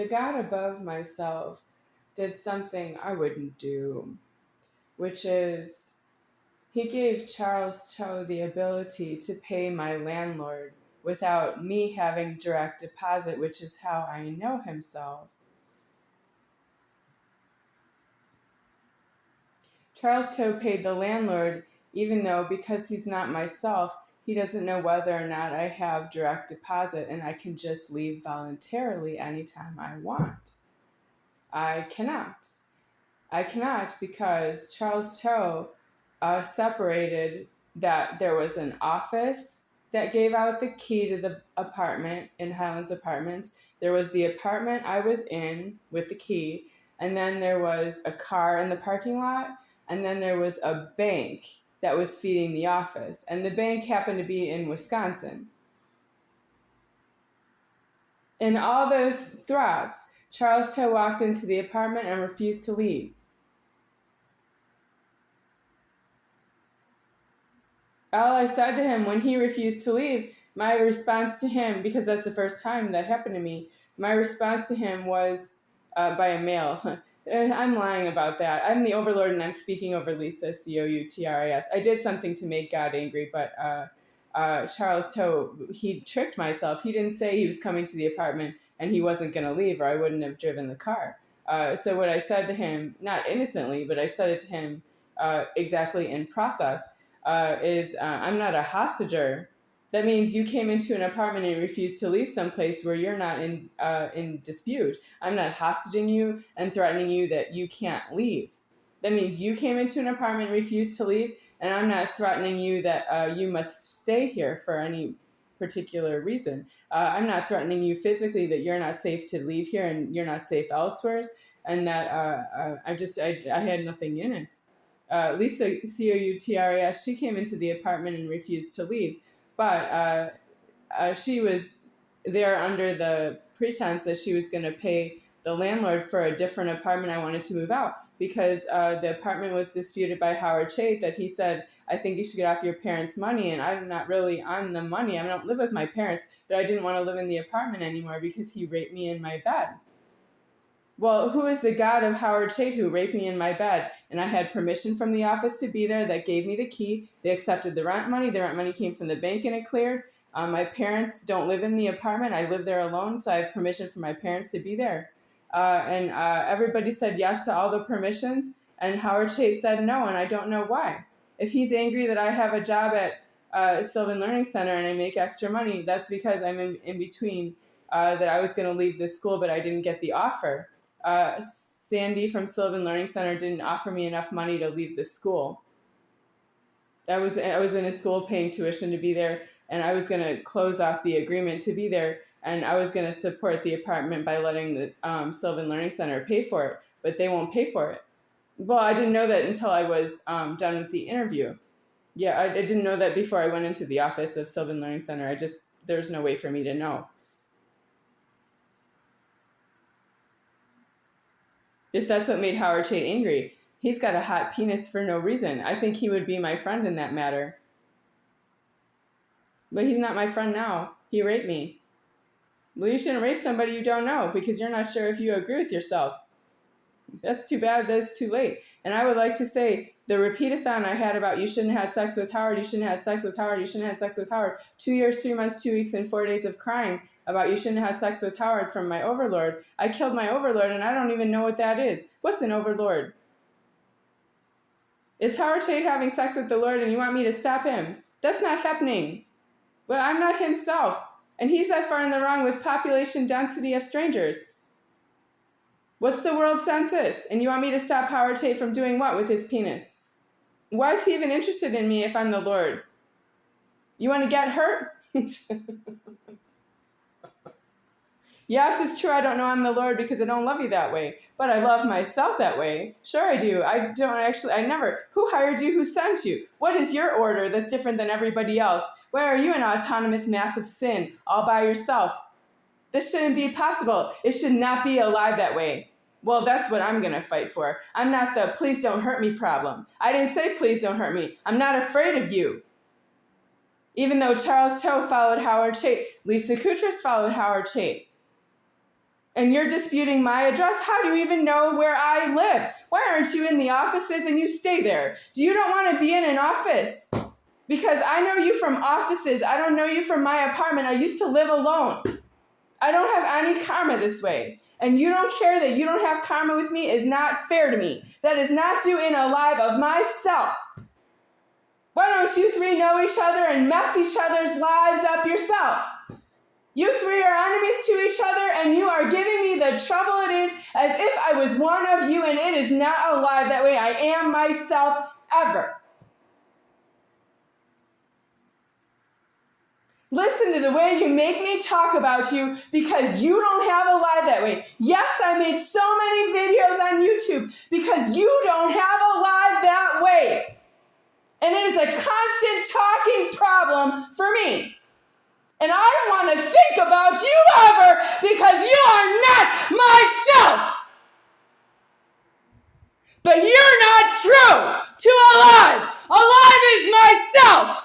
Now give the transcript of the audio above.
The God above myself did something I wouldn't do, which is he gave Charles Cho the ability to pay my landlord without me having direct deposit, which is how I know himself. Charles Cho paid the landlord, even though, because he's not myself, he doesn't know whether or not I have direct deposit and I can just leave voluntarily anytime I want. I cannot. I cannot because Charles Cho separated that there was an office that gave out the key to the apartment in Highlands Apartments. There was the apartment I was in with the key, and then there was a car in the parking lot, and then there was a bank that was feeding the office. And the bank happened to be in Wisconsin. In all those threats, Charles Cho walked into the apartment and refused to leave. All I said to him when he refused to leave, my response to him, because that's the first time that happened to me, my response to him was by a male. I'm lying about that. I'm the overlord and I'm speaking over Lisa, Coutras. I did something to make God angry, but Charles Toe, he tricked myself. He didn't say he was coming to the apartment and he wasn't going to leave or I wouldn't have driven the car. So what I said to him, not innocently, but I said it to him exactly in process, is I'm not a hostager. That means you came into an apartment and refused to leave someplace where you're not in dispute. I'm not hostaging you and threatening you that you can't leave. That means you came into an apartment and refused to leave, and I'm not threatening you that you must stay here for any particular reason. I'm not threatening you physically that you're not safe to leave here and you're not safe elsewhere, and that I had nothing in it. Lisa, Coutras, she came into the apartment and refused to leave, but she was there under the pretense that she was going to pay the landlord for a different apartment I wanted to move out because the apartment was disputed by Howard Chait that he said, I think you should get off your parents' money, and I'm not really on the money. I don't live with my parents, but I didn't want to live in the apartment anymore because he raped me in my bed. Well, who is the God of Howard Chait who raped me in my bed? And I had permission from the office to be there that gave me the key. They accepted the rent money. The rent money came from the bank and it cleared. My parents don't live in the apartment. I live there alone, so I have permission from my parents to be there. And everybody said yes to all the permissions, and Howard Chait said no, and I don't know why. If he's angry that I have a job at Sylvan Learning Center and I make extra money, that's because I'm in between that I was going to leave this school, but I didn't get the offer. Sandy from Sylvan Learning Center didn't offer me enough money to leave the school. I was in a school paying tuition to be there, and I was going to close off the agreement to be there, and I was going to support the apartment by letting the Sylvan Learning Center pay for it, but they won't pay for it. Well, I didn't know that until I was done with the interview. Yeah, I didn't know that before I went into the office of Sylvan Learning Center. There's no way for me to know. If that's what made Howard Chait angry, he's got a hot penis for no reason. I think he would be my friend in that matter. But he's not my friend now. He raped me. Well, you shouldn't rape somebody you don't know because you're not sure if you agree with yourself. That's too bad. That's too late. And I would like to say the repeat-a-thon I had about you shouldn't have had sex with Howard, you shouldn't have had sex with Howard, you shouldn't have had sex with Howard. 2 years, 3 months, 2 weeks, and 4 days of crying about you shouldn't have had sex with Howard from my overlord. I killed my overlord and I don't even know what that is. What's an overlord? Is Howard Chait having sex with the Lord and you want me to stop him? That's not happening. Well, I'm not himself. And he's that far in the wrong with population density of strangers. What's the world census? And you want me to stop Howard Chait from doing what with his penis? Why is he even interested in me if I'm the Lord? You want to get hurt? Yes, it's true I don't know I'm the Lord because I don't love you that way. But I love myself that way. Sure I do. I never. Who hired you? Who sent you? What is your order that's different than everybody else? Where are you an autonomous mass of sin all by yourself? This shouldn't be possible. It should not be alive that way. Well, that's what I'm going to fight for. I'm not the please don't hurt me problem. I didn't say please don't hurt me. I'm not afraid of you. Even though Charles Toe followed Howard Chait, Lisa Coutras followed Howard Chait. and you're disputing my address. How do you even know where I live? Why aren't you in the offices and you stay there? Do you don't want to be in an office? Because I know you from offices. I don't know you from my apartment. I used to live alone. I don't have any karma this way. And you don't care that you don't have karma with me is not fair to me. That is not doing alive of myself. Why don't you three know each other and mess each other's lives up yourselves? You three are enemies to each other, and you are giving me the trouble it is as if I was one of you, and it is not alive that way. I am myself ever. Listen to the way you make me talk about you because you don't have a life that way. Yes, I made so many videos on YouTube because you don't have a life that way. And it is a constant talking problem for me. And I don't want to think about you ever because you are not myself. But you're not true to alive. Alive is myself.